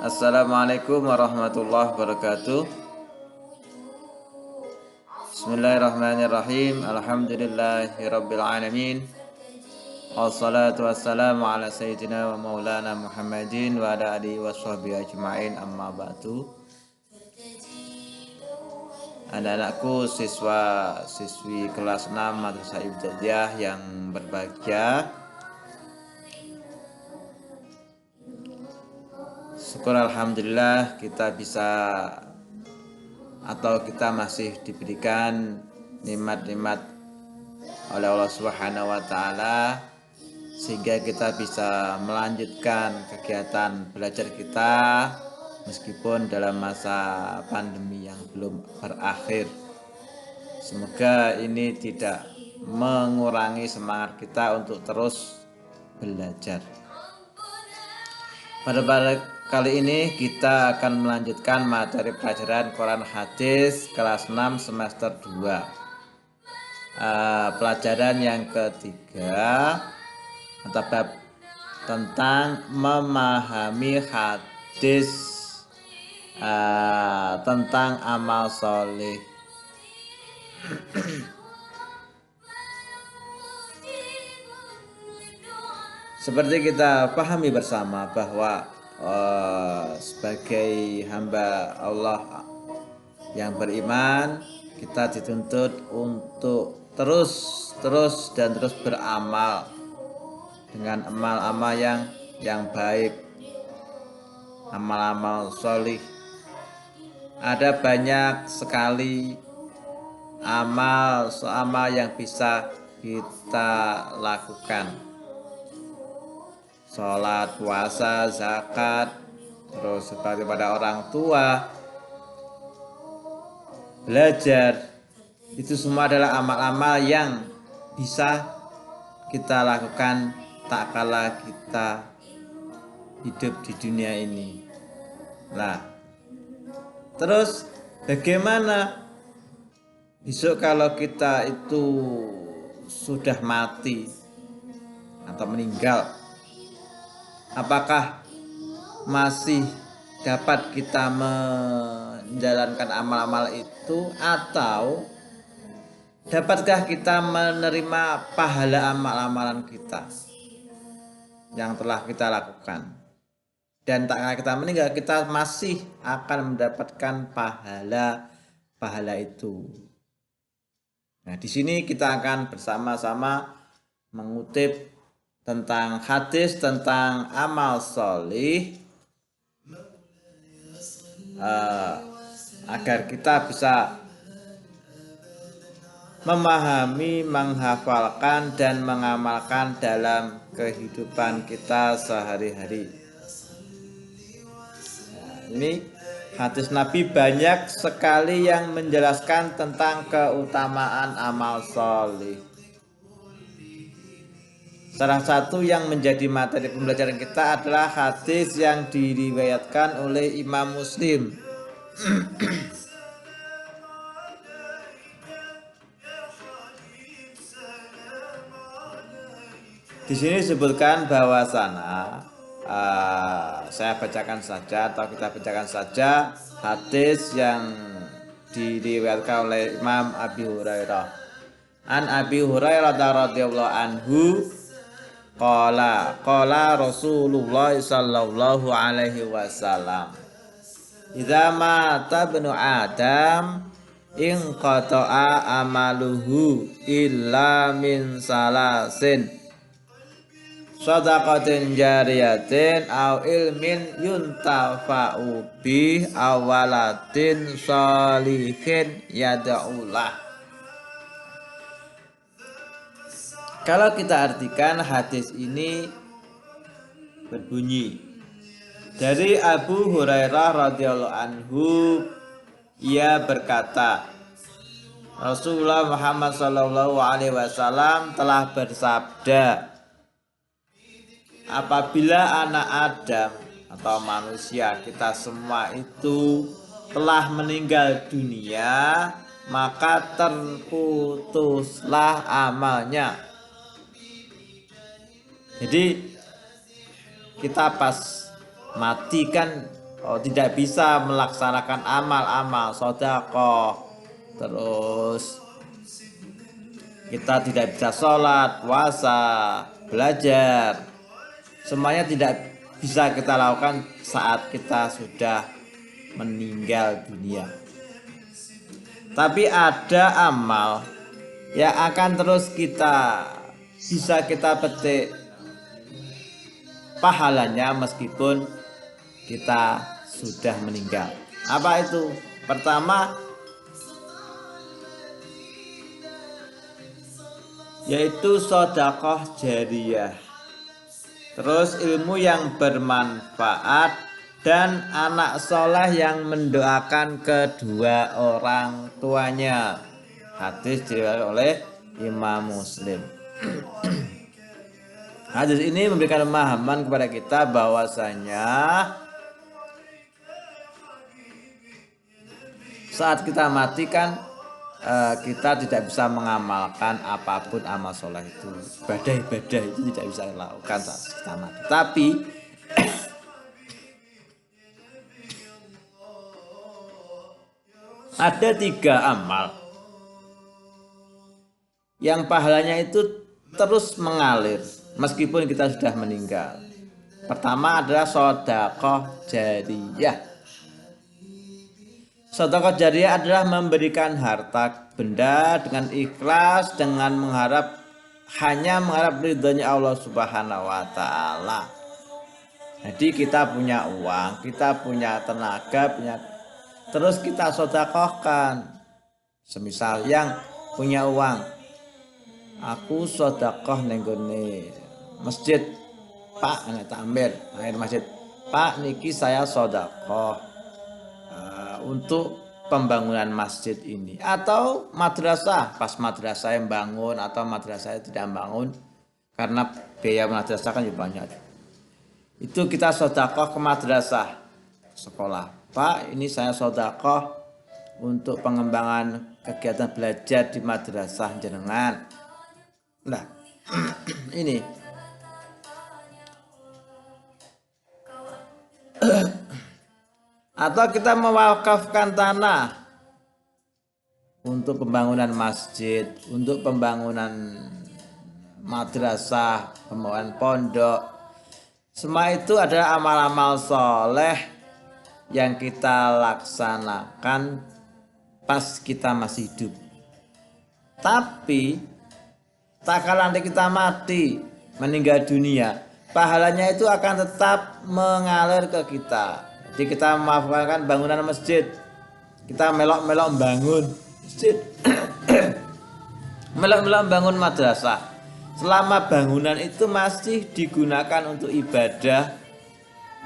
Assalamualaikum warahmatullahi wabarakatuh. Bismillahirrahmanirrahim. Alhamdulillahirabbil alamin. Wassalatu wassalamu ala sayyidina wa maulana Muhammadin wa ala alihi washabbihi ajmain, amma ba'du. Anak-anakku, siswa-siswi kelas 6 Madrasah Ibtidaiyah yang berbahagia, syukur alhamdulillah kita masih diberikan nikmat-nikmat oleh Allah Subhanahu wa taala sehingga kita bisa melanjutkan kegiatan belajar kita meskipun dalam masa pandemi yang belum berakhir. Semoga ini tidak mengurangi semangat kita untuk terus belajar. Pada kali ini kita akan melanjutkan materi pelajaran Quran Hadis kelas 6 semester 2. Pelajaran yang ketiga tentang memahami hadis tentang amal soleh. Seperti kita pahami bersama bahwa sebagai hamba Allah yang beriman, kita dituntut untuk terus beramal dengan amal-amal yang baik, amal-amal solih. Ada banyak sekali amal yang bisa kita lakukan. Sholat, puasa, zakat, terus seperti pada orang tua, belajar, itu semua adalah amal-amal yang bisa kita lakukan tak kala kita hidup di dunia ini. Nah, terus bagaimana besok kalau kita itu sudah mati atau meninggal? Apakah masih dapat kita menjalankan amal-amal itu, atau dapatkah kita menerima pahala amal-amalan kita yang telah kita lakukan? Dan tak kala kita meninggal, kita masih akan mendapatkan pahala itu. Nah, di sini kita akan bersama-sama mengutip tentang hadis tentang amal solih agar kita bisa memahami, menghafalkan, dan mengamalkan dalam kehidupan kita sehari-hari. Nah, ini hadis Nabi banyak sekali yang menjelaskan tentang keutamaan amal solih. Salah satu yang menjadi materi pembelajaran kita adalah hadis yang diriwayatkan oleh Imam Muslim. Di sini disebutkan bahwasana saya bacakan saja atau kita bacakan saja hadis yang diriwayatkan oleh Imam Abi Hurairah. An Abi Hurairah radhiyallahu anhu Qala Rasulullah sallallahu alaihi wasallam, idza mata ibnu Adam in qata'a amaluhu illa min salasin, shadaqatin jariyatin aw ilmin yuntafa'u bih aw waladin shalihin yad'ulah. Kalau kita artikan hadis ini berbunyi dari Abu Hurairah radhiyallahu anhu, ia berkata, Rasulullah Muhammad sallallahu alaihi wasallam telah bersabda, apabila anak Adam atau manusia, kita semua itu telah meninggal dunia, maka terputuslah amalnya. Jadi kita pas mati kan tidak bisa melaksanakan amal-amal sedekah, terus kita tidak bisa sholat, puasa, belajar, semuanya tidak bisa kita lakukan saat kita sudah meninggal dunia. Tapi ada amal yang akan terus bisa kita petik pahalanya meskipun kita sudah meninggal. Apa itu? Pertama, yaitu sedekah jariyah. Terus ilmu yang bermanfaat dan anak soleh yang mendoakan kedua orang tuanya. Hadis diriwayatkan oleh Imam Muslim. Hadis ini memberikan pemahaman kepada kita bahwasanya saat kita mati kan kita tidak bisa mengamalkan apapun amal soleh itu, ibadah itu tidak bisa dilakukan saat kita mati. Tapi ada 3 amal yang pahalanya itu terus mengalir meskipun kita sudah meninggal. Pertama adalah sedekah jariyah. Sedekah jariyah adalah memberikan harta benda dengan ikhlas, dengan hanya mengharap ridhonya Allah Subhanahu wa taala. Jadi kita punya uang, kita punya tenaga, terus kita sedekahkan. Semisal yang punya uang, aku sedekah ning gone masjid, Pak, nek tak ambil air masjid. Pak, niki saya sedekah untuk pembangunan masjid ini, atau madrasah, pas madrasah yang bangun atau madrasah yang tidak bangun karena biaya madrasah kan juga banyak, itu kita sedekah ke madrasah sekolah. Pak, ini saya sedekah untuk pengembangan kegiatan belajar di madrasah jenengan. Nah, ini atau kita mewakafkan tanah untuk pembangunan masjid, untuk pembangunan madrasah, pembangunan pondok. Semua itu adalah amal-amal soleh yang kita laksanakan pas kita masih hidup. Tapi tak kala nanti kita mati, meninggal dunia, pahalanya itu akan tetap mengalir ke kita. Jadi kita melakukan bangunan masjid, kita melok-melok bangun masjid, melok-melok bangun madrasah. Selama bangunan itu masih digunakan untuk ibadah,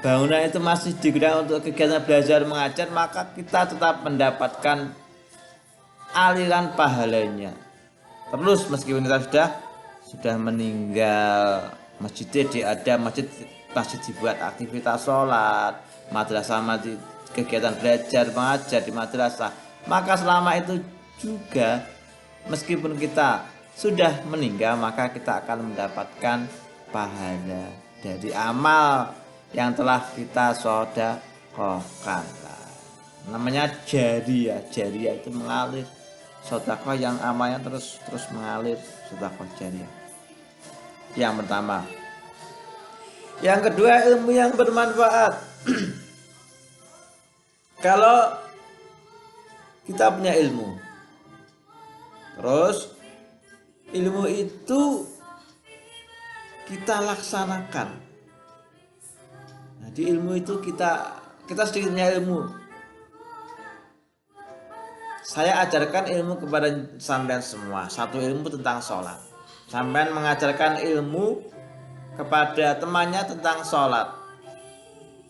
bangunan itu masih digunakan untuk kegiatan belajar mengajar, maka kita tetap mendapatkan aliran pahalanya. Terus meskipun kita sudah meninggal, masjidnya ada masjid dibuat aktivitas sholat, madrasah kegiatan belajar mengajar di madrasah, maka selama itu juga meskipun kita sudah meninggal, maka kita akan mendapatkan pahala dari amal yang telah kita sedekahkan. Namanya jariyah. Jariyah itu mengalir, sedekah yang amalnya terus mengalir, sedekah jariyah. Yang pertama. Yang kedua, ilmu yang bermanfaat. Kalau kita punya ilmu, terus ilmu itu kita laksanakan. Nah, di ilmu itu kita sedikit punya ilmu. Saya ajarkan ilmu kepada sampean semua. Satu ilmu tentang sholat. Sampean mengajarkan ilmu kepada temannya tentang sholat.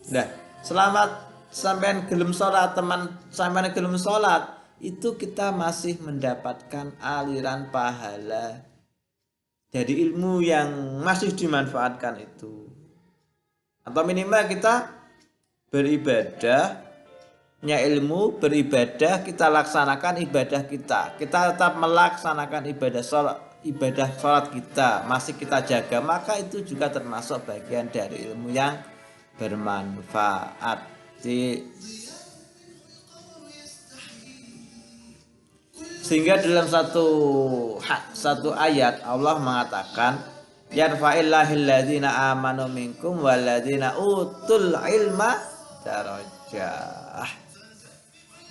Nah, selama sampean gelem sholat, teman sampean gelem sholat, itu kita masih mendapatkan aliran pahala dari ilmu yang masih dimanfaatkan itu. Atau minimal kita beribadahnya ilmu, beribadah, kita laksanakan ibadah kita tetap melaksanakan ibadah sholat kita masih kita jaga, maka itu juga termasuk bagian dari ilmu yang bermanfaat. Sehingga dalam satu ayat Allah mengatakan yarfa'illahil ladzina amanu minkum walladzina utul ilma darajah.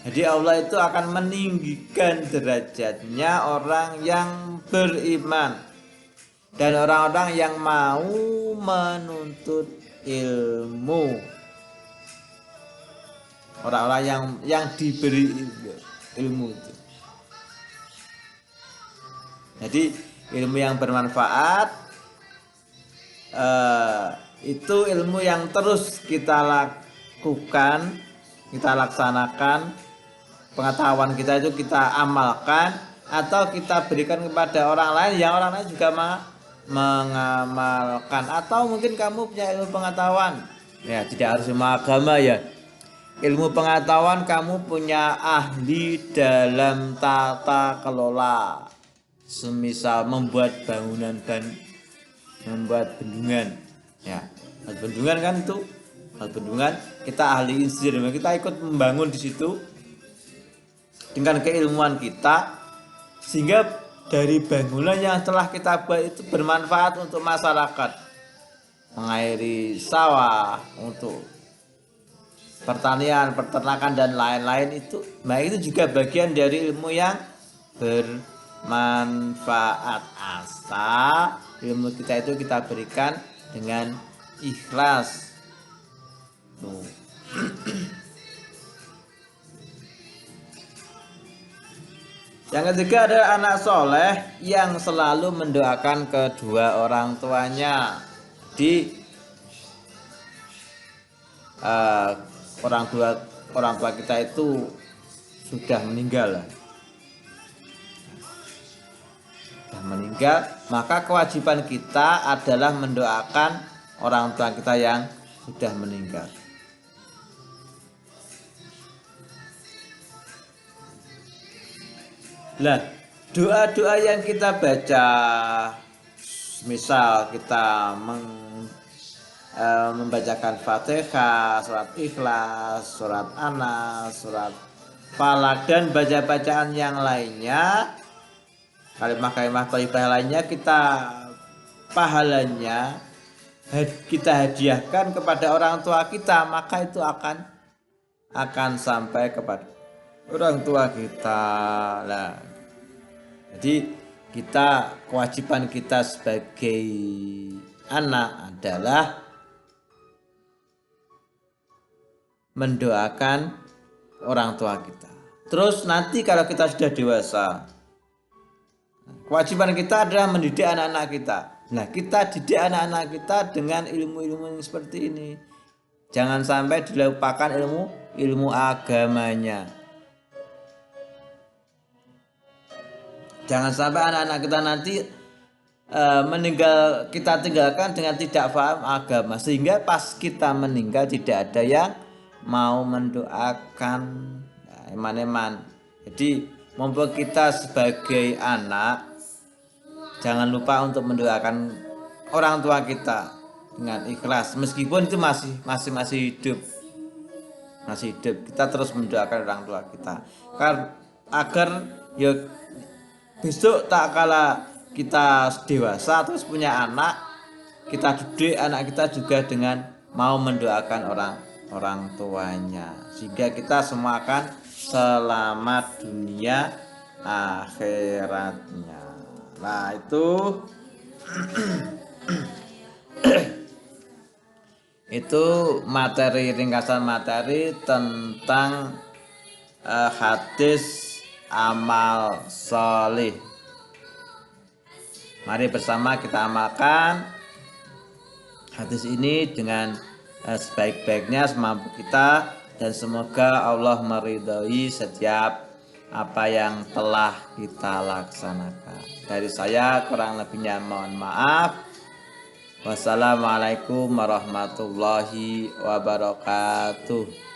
Jadi Allah itu akan meninggikan derajatnya orang yang beriman dan orang-orang yang mau menuntut ilmu. Orang-orang yang diberi ilmu itu. Jadi ilmu yang bermanfaat itu ilmu yang terus kita lakukan, kita laksanakan, pengetahuan kita itu kita amalkan atau kita berikan kepada orang lain yang orang lain juga mengamalkan. Atau mungkin kamu punya ilmu pengetahuan, ya tidak harus ilmu agama ya. Ilmu pengetahuan kamu punya ahli dalam tata kelola. Semisal membuat bangunan dan membuat bendungan, ya, bendungan kan itu, bendungan kita ahli engineer, kita ikut membangun di situ dengan keilmuan kita, sehingga dari bangunan yang telah kita buat itu bermanfaat untuk masyarakat, mengairi sawah, untuk pertanian, peternakan dan lain-lain itu. Nah itu juga bagian dari ilmu yang bermanfaat, asal ilmu kita itu kita berikan dengan ikhlas. Tuh. Yang ketiga adalah anak soleh yang selalu mendoakan kedua orang tuanya. Orang tua kita itu sudah meninggal, maka kewajiban kita adalah mendoakan orang tua kita yang sudah meninggal. Nah, doa-doa yang kita baca, misal kita membacakan Fatihah, surat Ikhlas, surat Anas, surat Falak dan baca-bacaan yang lainnya, kalimah-kalimah thayyibah lainnya, kita pahalanya kita hadiahkan kepada orang tua kita, maka itu akan sampai kepada orang tua kita. Nah, jadi kewajiban kita sebagai anak adalah mendoakan orang tua kita. Terus nanti kalau kita sudah dewasa, kewajiban kita adalah mendidik anak-anak kita. Nah, kita didik anak-anak kita dengan ilmu-ilmu yang seperti ini. Jangan sampai dilupakan ilmu agamanya. Jangan sampai anak-anak kita nanti kita tinggalkan dengan tidak paham agama, sehingga pas kita meninggal tidak ada yang mau mendoakan eman-eman. Jadi mumpung kita sebagai anak, jangan lupa untuk mendoakan orang tua kita dengan ikhlas, meskipun itu masih hidup, kita terus mendoakan orang tua kita, agar ya besok tak kala kita dewasa terus punya anak, kita didik anak kita juga dengan mau mendoakan orang tuanya, sehingga kita semua akan selamat dunia akhiratnya. Nah itu itu ringkasan materi tentang hadis amal solih. Mari bersama kita amalkan hadis ini dengan sebaik-baiknya semampu kita, dan semoga Allah meridhai setiap apa yang telah kita laksanakan. Dari saya kurang lebihnya mohon maaf. Wassalamualaikum warahmatullahi wabarakatuh.